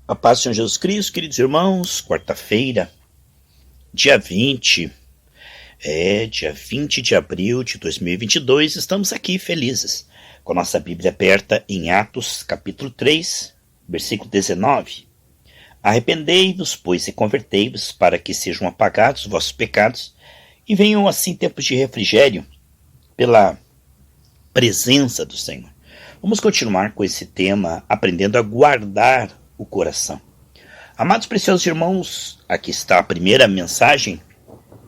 A paz do Senhor Jesus Cristo, queridos irmãos, quarta-feira, dia 20 de abril de 2022, estamos aqui felizes, com a nossa Bíblia aberta em Atos, capítulo 3, versículo 19. Arrependei-vos, pois, e convertei-vos, para que sejam apagados os vossos pecados, e venham assim tempos de refrigério, pela presença do Senhor. Vamos continuar com esse tema, aprendendo a guardar o coração. Amados preciosos irmãos, aqui está a primeira mensagem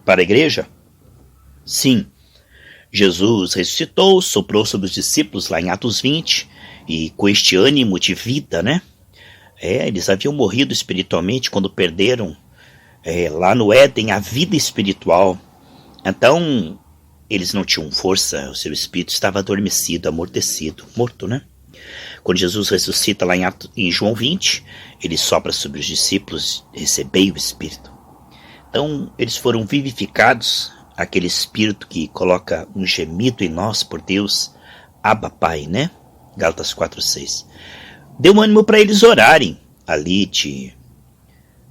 para a igreja. Sim, Jesus ressuscitou, soprou sobre os discípulos lá em Atos 20, e com este ânimo de vida, eles haviam morrido espiritualmente quando perderam lá no Éden a vida espiritual. Então, eles não tinham força, o seu espírito estava adormecido, amortecido, morto, Quando Jesus ressuscita lá em João 20, ele sopra sobre os discípulos, recebei o Espírito. Então, eles foram vivificados, aquele Espírito que coloca um gemido em nós por Deus, Abba Pai, Gálatas 4:6. Deu um ânimo para eles orarem ali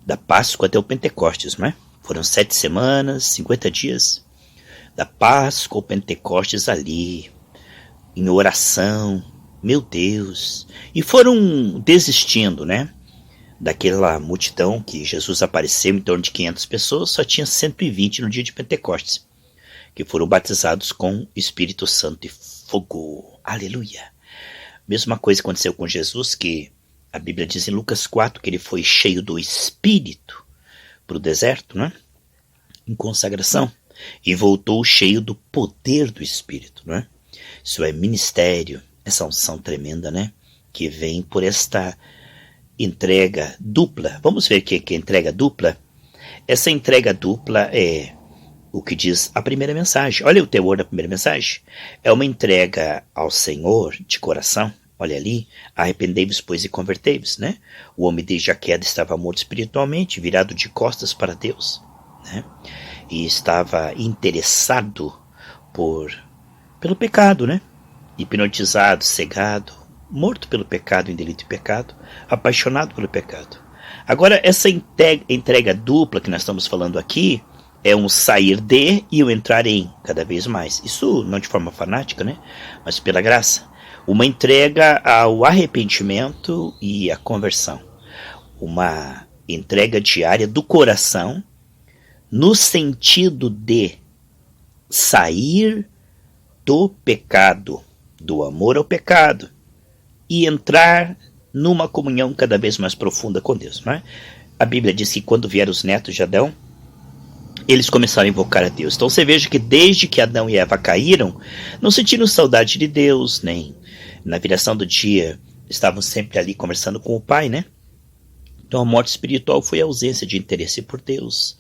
da Páscoa até o Pentecostes, Foram 7 semanas, 50 dias, da Páscoa ao Pentecostes ali, em oração. Meu Deus! E foram desistindo, daquela multidão que Jesus apareceu em torno de 500 pessoas, só tinha 120 no dia de Pentecostes, que foram batizados com Espírito Santo e fogo. Aleluia! Mesma coisa aconteceu com Jesus, que a Bíblia diz em Lucas 4 que ele foi cheio do Espírito para o deserto, em consagração, e voltou cheio do poder do Espírito, Isso é ministério, essa unção tremenda, que vem por esta entrega dupla. Vamos ver o que é entrega dupla? Essa entrega dupla é o que diz a primeira mensagem. Olha o teor da primeira mensagem. É uma entrega ao Senhor de coração. Olha ali, arrependei-vos, pois, e convertei-vos, O homem desde a queda estava morto espiritualmente, virado de costas para Deus, E estava interessado pelo pecado, hipnotizado, cegado, morto pelo pecado, em delito e pecado, apaixonado pelo pecado. Agora, essa entrega dupla que nós estamos falando aqui é um sair de e o entrar em, cada vez mais. Isso não de forma fanática, mas pela graça. Uma entrega ao arrependimento e à conversão. Uma entrega diária do coração, no sentido de sair do pecado, do amor ao pecado, e entrar numa comunhão cada vez mais profunda com Deus, A Bíblia diz que quando vieram os netos de Adão, eles começaram a invocar a Deus. Então você veja que desde que Adão e Eva caíram, não sentiram saudade de Deus, nem na viração do dia estavam sempre ali conversando com o Pai, Então a morte espiritual foi a ausência de interesse por Deus,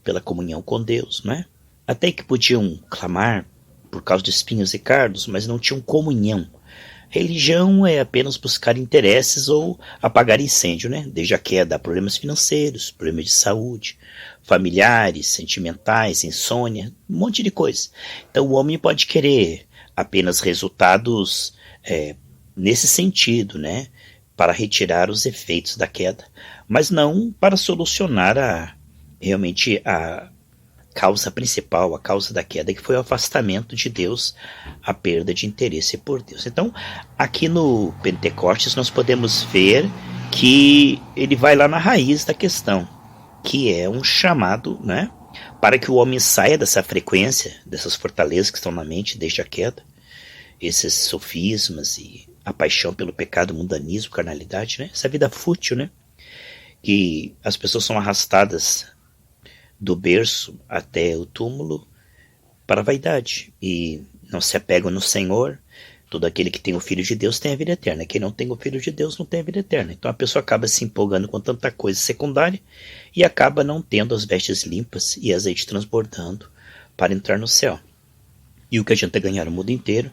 pela comunhão com Deus, Até que podiam clamar por causa de espinhos e cardos, mas não tinham comunhão. Religião é apenas buscar interesses ou apagar incêndio, Desde a queda, há problemas financeiros, problemas de saúde, familiares, sentimentais, insônia, um monte de coisa. Então o homem pode querer apenas resultados nesse sentido, para retirar os efeitos da queda, mas não para solucionar realmente a causa principal, a causa da queda, que foi o afastamento de Deus, a perda de interesse por Deus. Então, aqui no Pentecostes nós podemos ver que ele vai lá na raiz da questão, que é um chamado, para que o homem saia dessa frequência, dessas fortalezas que estão na mente desde a queda, esses sofismas e a paixão pelo pecado, mundanismo, carnalidade, essa vida fútil, que as pessoas são arrastadas do berço até o túmulo para a vaidade, e não se apegam no Senhor. Todo aquele que tem o Filho de Deus tem a vida eterna. Quem não tem o Filho de Deus não tem a vida eterna. Então a pessoa acaba se empolgando com tanta coisa secundária e acaba não tendo as vestes limpas e azeite transbordando para entrar no céu. E o que adianta ganhar o mundo inteiro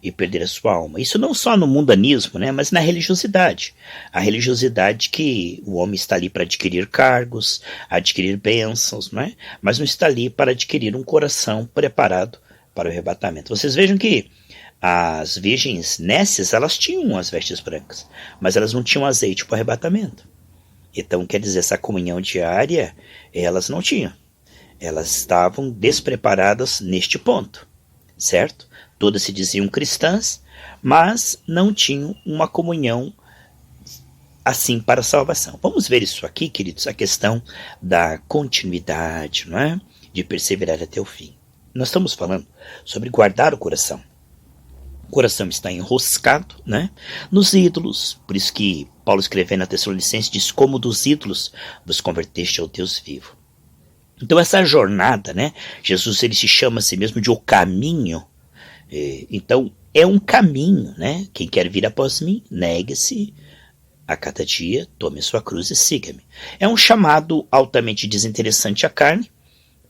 e perder a sua alma? Isso não só no mundanismo, mas na religiosidade. A religiosidade que o homem está ali para adquirir cargos, adquirir bênçãos, mas não está ali para adquirir um coração preparado para o arrebatamento. Vocês vejam que as virgens nécias, elas tinham as vestes brancas, mas elas não tinham azeite para o arrebatamento. Então, quer dizer, essa comunhão diária, elas não tinham. Elas estavam despreparadas neste ponto, certo? Todas se diziam cristãs, mas não tinham uma comunhão assim para a salvação. Vamos ver isso aqui, queridos, a questão da continuidade, não é? De perseverar até o fim. Nós estamos falando sobre guardar o coração. O coração está enroscado, né, nos ídolos. Por isso que Paulo, escrevendo a Tessalonicenses, diz: como dos ídolos vos converteste ao Deus vivo. Então essa jornada, né, Jesus ele se chama a si mesmo de o caminho. Então é um caminho, né? Quem quer vir após mim, negue-se a cada dia, tome sua cruz e siga-me. É um chamado altamente desinteressante à carne,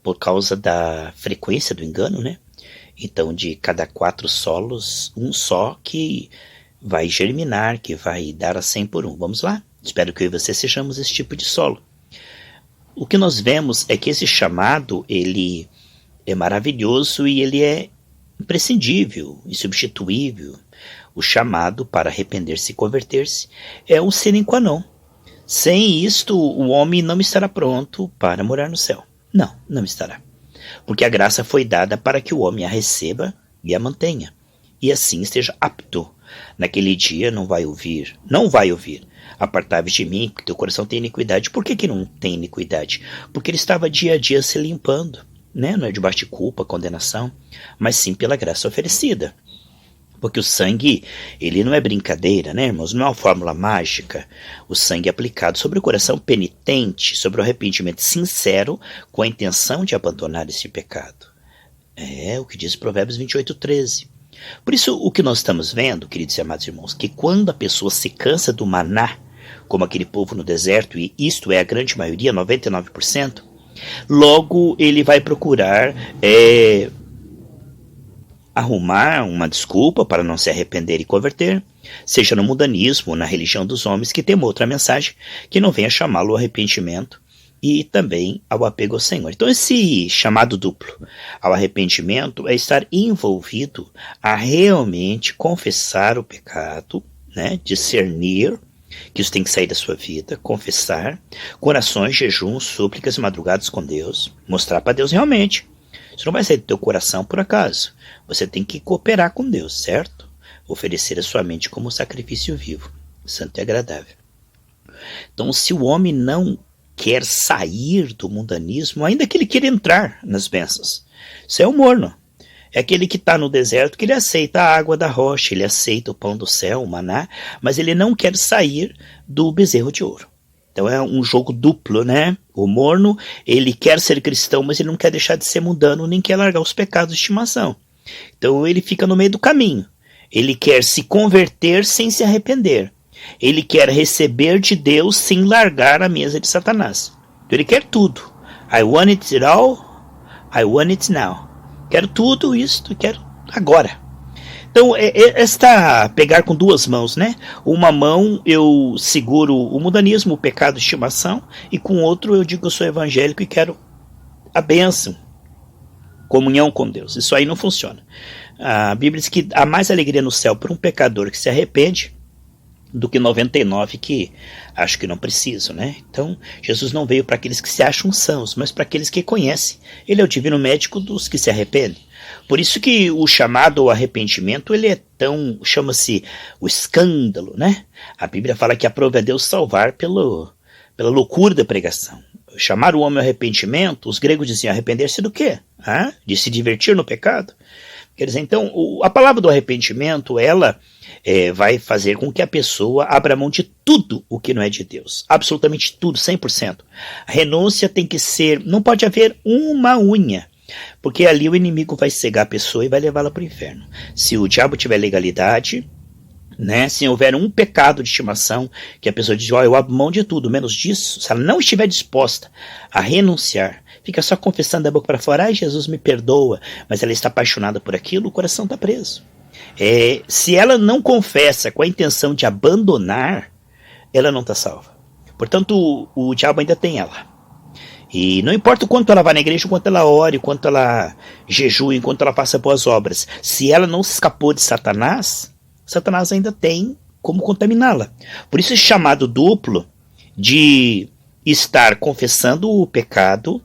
por causa da frequência do engano, né? Então, de cada 4 solos, um só que vai germinar, que vai dar a 100 por 1. Vamos lá? Espero que eu e você sejamos esse tipo de solo. O que nós vemos é que esse chamado, ele é maravilhoso e ele é imprescindível, insubstituível. O chamado para arrepender-se e converter-se é um sine qua non. Sem isto, o homem não estará pronto para morar no céu. Não, não estará. Porque a graça foi dada para que o homem a receba e a mantenha, e assim esteja apto. Naquele dia não vai ouvir, apartai-vos de mim, porque teu coração tem iniquidade. Por que não tem iniquidade? Porque ele estava dia a dia se limpando, né? Não é debaixo de culpa, condenação, mas sim pela graça oferecida. Porque o sangue, ele não é brincadeira, né, irmãos? Não é uma fórmula mágica. O sangue é aplicado sobre o coração penitente, sobre o arrependimento sincero, com a intenção de abandonar esse pecado. É o que diz Provérbios 28:13. Por isso, o que nós estamos vendo, queridos e amados irmãos, que quando a pessoa se cansa do maná, como aquele povo no deserto, e isto é a grande maioria, 99%, logo ele vai procurar arrumar uma desculpa para não se arrepender e converter, seja no mundanismo ou na religião dos homens, que tem uma outra mensagem que não venha chamá-lo ao arrependimento e também ao apego ao Senhor. Então esse chamado duplo ao arrependimento é estar envolvido a realmente confessar o pecado, né, discernir que isso tem que sair da sua vida, confessar, com orações, jejuns, súplicas e madrugadas com Deus, mostrar para Deus realmente. Isso não vai sair do teu coração por acaso. Você tem que cooperar com Deus, certo? Oferecer a sua mente como sacrifício vivo, santo e agradável. Então, se o homem não quer sair do mundanismo, ainda que ele queira entrar nas bênçãos, isso é o morno. É aquele que está no deserto, que ele aceita a água da rocha, ele aceita o pão do céu, o maná, mas ele não quer sair do bezerro de ouro. Então é um jogo duplo, né? O morno, ele quer ser cristão, mas ele não quer deixar de ser mundano, nem quer largar os pecados de estimação. Então ele fica no meio do caminho. Ele quer se converter sem se arrepender. Ele quer receber de Deus sem largar a mesa de Satanás. Então ele quer tudo. I want it all, I want it now. Quero tudo isto, quero agora. Então, pegar com duas mãos, né? Uma mão eu seguro o mundanismo, o pecado de estimação, e com outro eu digo que eu sou evangélico e quero a bênção, comunhão com Deus. Isso aí não funciona. A Bíblia diz que há mais alegria no céu por um pecador que se arrepende do que 99 que acho que não precisam, né? Então, Jesus não veio para aqueles que se acham sãos, mas para aqueles que conhecem. Ele é o divino médico dos que se arrependem. Por isso que o chamado ao arrependimento, ele é tão, chama-se o escândalo, né? A Bíblia fala que aprove a Deus salvar pela loucura da pregação. Chamar o homem ao arrependimento, os gregos diziam arrepender-se do quê? De se divertir no pecado? Quer dizer, então, a palavra do arrependimento, ela vai fazer com que a pessoa abra mão de tudo o que não é de Deus. Absolutamente tudo, 100%. A renúncia tem que ser, não pode haver uma unha, porque ali o inimigo vai cegar a pessoa e vai levá-la para o inferno. Se o diabo tiver legalidade, né, se houver um pecado de estimação, que a pessoa diz, eu abro mão de tudo, menos disso, se ela não estiver disposta a renunciar, fica só confessando da boca para fora, Jesus me perdoa, mas ela está apaixonada por aquilo, o coração está preso. Se ela não confessa com a intenção de abandonar, ela não está salva. Portanto, o diabo ainda tem ela. E não importa o quanto ela vá na igreja, o quanto ela ore, o quanto ela jejue, o quanto ela faça boas obras, se ela não se escapou de Satanás, Satanás ainda tem como contaminá-la. Por isso esse chamado duplo de estar confessando o pecado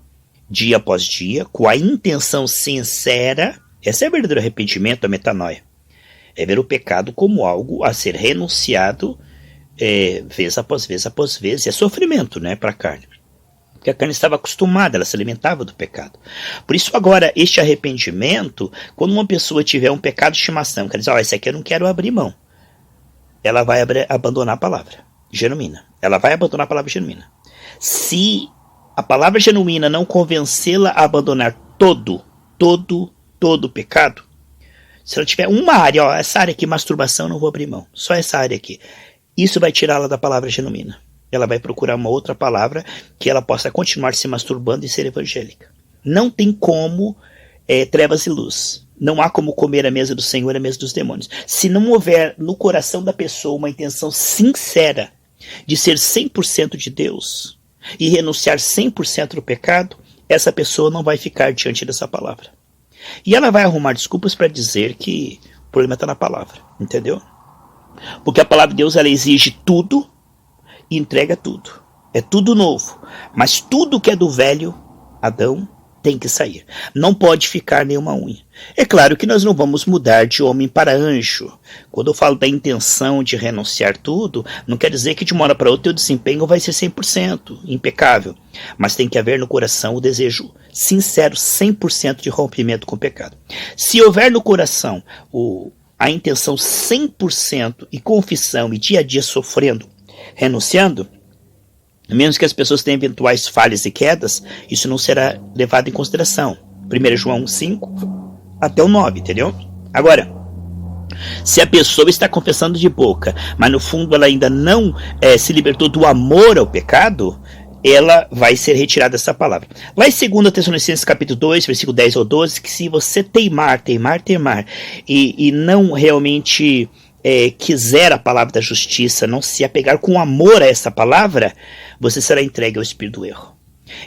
dia após dia, com a intenção sincera. Esse é o verdadeiro arrependimento, a metanoia. É ver o pecado como algo a ser renunciado vez após vez após vez. E é sofrimento, né, para a carne. Porque a carne estava acostumada, ela se alimentava do pecado. Por isso agora, este arrependimento, quando uma pessoa tiver um pecado de estimação, quer dizer, esse aqui eu não quero abrir mão, ela vai abandonar a palavra genuína. Ela vai abandonar a palavra genuína. Se a palavra genuína não convencê-la a abandonar todo o pecado, se ela tiver uma área, essa área aqui, masturbação, não vou abrir mão, só essa área aqui, isso vai tirá-la da palavra genuína. Ela vai procurar uma outra palavra que ela possa continuar se masturbando e ser evangélica. Não tem como trevas e luz. Não há como comer a mesa do Senhor e a mesa dos demônios. Se não houver no coração da pessoa uma intenção sincera de ser 100% de Deus e renunciar 100% do pecado, essa pessoa não vai ficar diante dessa palavra. E ela vai arrumar desculpas para dizer que o problema está na palavra, entendeu? Porque a palavra de Deus, ela exige tudo e entrega tudo. É tudo novo. Mas tudo que é do velho Adão tem que sair. Não pode ficar nenhuma unha. É claro que nós não vamos mudar de homem para anjo. Quando eu falo da intenção de renunciar tudo, não quer dizer que de uma hora para outra o desempenho vai ser 100% impecável. Mas tem que haver no coração o desejo sincero, 100% de rompimento com o pecado. Se houver no coração a intenção 100% e confissão e dia a dia sofrendo, renunciando, menos que as pessoas tenham eventuais falhas e quedas, isso não será levado em consideração. 1 João 5 até o 9, entendeu? Agora, se a pessoa está confessando de boca, mas no fundo ela ainda não se libertou do amor ao pecado, ela vai ser retirada dessa palavra. Lá em 2 Tessalonicenses capítulo 2, versículo 10 ou 12, que se você teimar, e não realmente quiser a palavra da justiça, não se apegar com amor a essa palavra, você será entregue ao espírito do erro.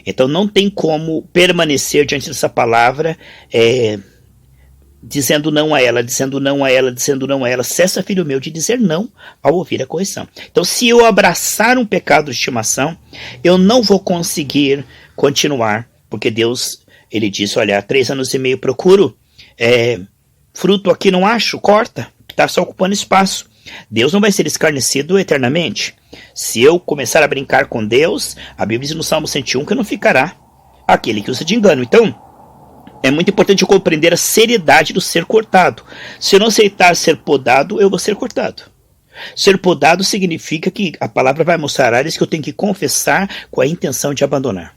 Então não tem como permanecer diante dessa palavra dizendo não a ela, dizendo não a ela, dizendo não a ela. Cessa, filho meu, de dizer não ao ouvir a correção. Então, se eu abraçar um pecado de estimação, eu não vou conseguir continuar, porque Deus, ele diz, olha, há 3 anos e meio procuro, fruto aqui não acho, corta, está só ocupando espaço. Deus não vai ser escarnecido eternamente. Se eu começar a brincar com Deus, a Bíblia diz no Salmo 101 que não ficará aquele que usa de engano. Então, é muito importante eu compreender a seriedade do ser cortado. Se eu não aceitar ser podado, eu vou ser cortado. Ser podado significa que a palavra vai mostrar áreas que eu tenho que confessar com a intenção de abandonar.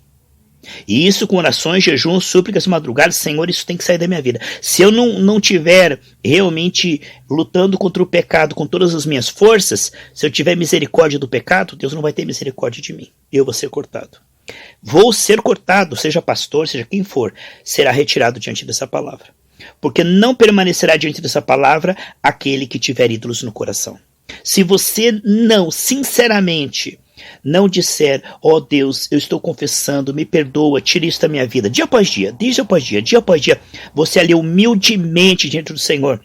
E isso com orações, jejuns, súplicas, madrugadas, Senhor, isso tem que sair da minha vida. Se eu não tiver realmente lutando contra o pecado com todas as minhas forças, se eu tiver misericórdia do pecado, Deus não vai ter misericórdia de mim. Eu vou ser cortado. Vou ser cortado, seja pastor, seja quem for, será retirado diante dessa palavra. Porque não permanecerá diante dessa palavra aquele que tiver ídolos no coração. Se você não, sinceramente, não disser, Deus, eu estou confessando, me perdoa, tira isso da minha vida, dia após dia, dia após dia, você ali humildemente diante do Senhor,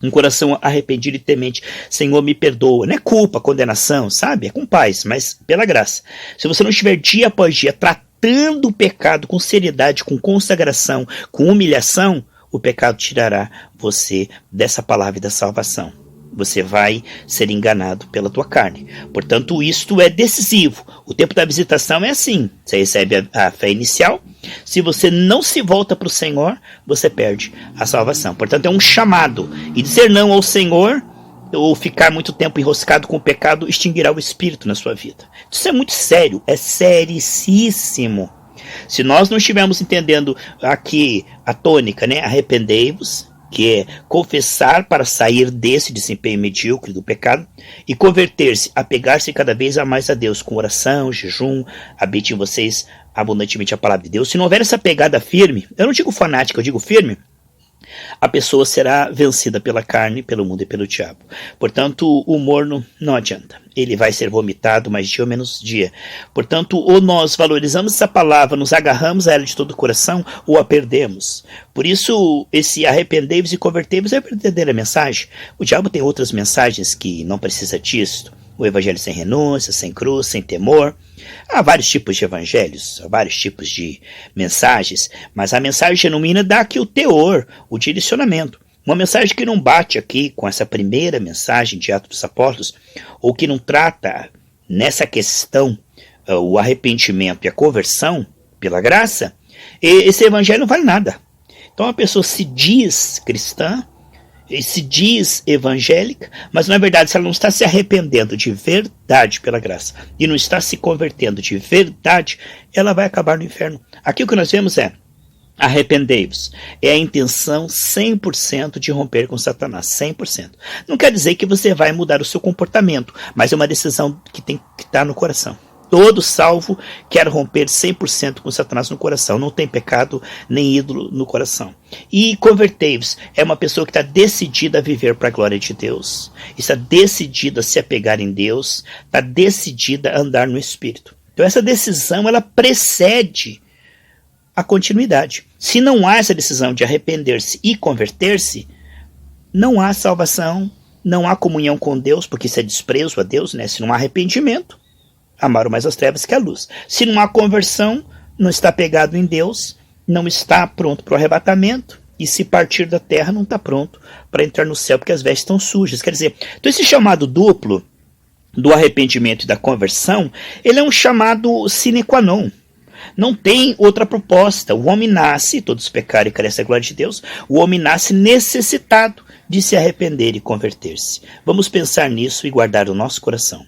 um coração arrependido e temente, Senhor, me perdoa, não é culpa, condenação, sabe, é com paz, mas pela graça. Se você não estiver dia após dia tratando o pecado com seriedade, com consagração, com humilhação, o pecado tirará você dessa palavra e da salvação. Você vai ser enganado pela tua carne. Portanto, isto é decisivo. O tempo da visitação é assim. Você recebe a fé inicial. Se você não se volta para o Senhor, você perde a salvação. Portanto, é um chamado. E dizer não ao Senhor, ou ficar muito tempo enroscado com o pecado, extinguirá o Espírito na sua vida. Isso é muito sério. É sericíssimo. Se nós não estivermos entendendo aqui a tônica, né? Arrependei-vos, que é confessar para sair desse desempenho medíocre do pecado e converter-se, apegar-se cada vez mais a Deus com oração, jejum, habite em vocês abundantemente a palavra de Deus. Se não houver essa pegada firme, eu não digo fanática, eu digo firme, a pessoa será vencida pela carne, pelo mundo e pelo diabo. Portanto, o morno não adianta. Ele vai ser vomitado mais dia ou menos dia. Portanto, ou nós valorizamos essa palavra, nos agarramos a ela de todo o coração, ou a perdemos. Por isso, esse arrependei-vos e convertei-vos é a verdadeira mensagem. O diabo tem outras mensagens que não precisa disso. o evangelho sem renúncia, sem cruz, sem temor. Há vários tipos de evangelhos, há vários tipos de mensagens, mas a mensagem genuína dá aqui o teor, o direcionamento. Uma mensagem que não bate aqui com essa primeira mensagem de Atos dos Apóstolos, ou que não trata nessa questão o arrependimento e a conversão pela graça, esse evangelho não vale nada. Então a pessoa se diz cristã, se diz evangélica, mas na verdade, se ela não está se arrependendo de verdade pela graça e não está se convertendo de verdade, ela vai acabar no inferno. Aqui o que nós vemos é: arrependei-vos. É a intenção 100% de romper com Satanás, 100%. Não quer dizer que você vai mudar o seu comportamento, mas é uma decisão que tem que estar no coração. Todo salvo quer romper 100% com Satanás no coração. Não tem pecado nem ídolo no coração. E convertei-vos é uma pessoa que está decidida a viver para a glória de Deus. Está decidida a se apegar em Deus. Está decidida a andar no Espírito. Então essa decisão ela precede a continuidade. Se não há essa decisão de arrepender-se e converter-se, não há salvação, não há comunhão com Deus, porque isso é desprezo a Deus, né? Se não há arrependimento, amaram mais as trevas que a luz. Se não há conversão, não está pegado em Deus, não está pronto para o arrebatamento, e se partir da terra não está pronto para entrar no céu, porque as vestes estão sujas. Quer dizer, então esse chamado duplo do arrependimento e da conversão, ele é um chamado sine qua non. Não tem outra proposta. O homem nasce, todos pecaram e carecem da glória de Deus, o homem nasce necessitado de se arrepender e converter-se. Vamos pensar nisso e guardar o nosso coração.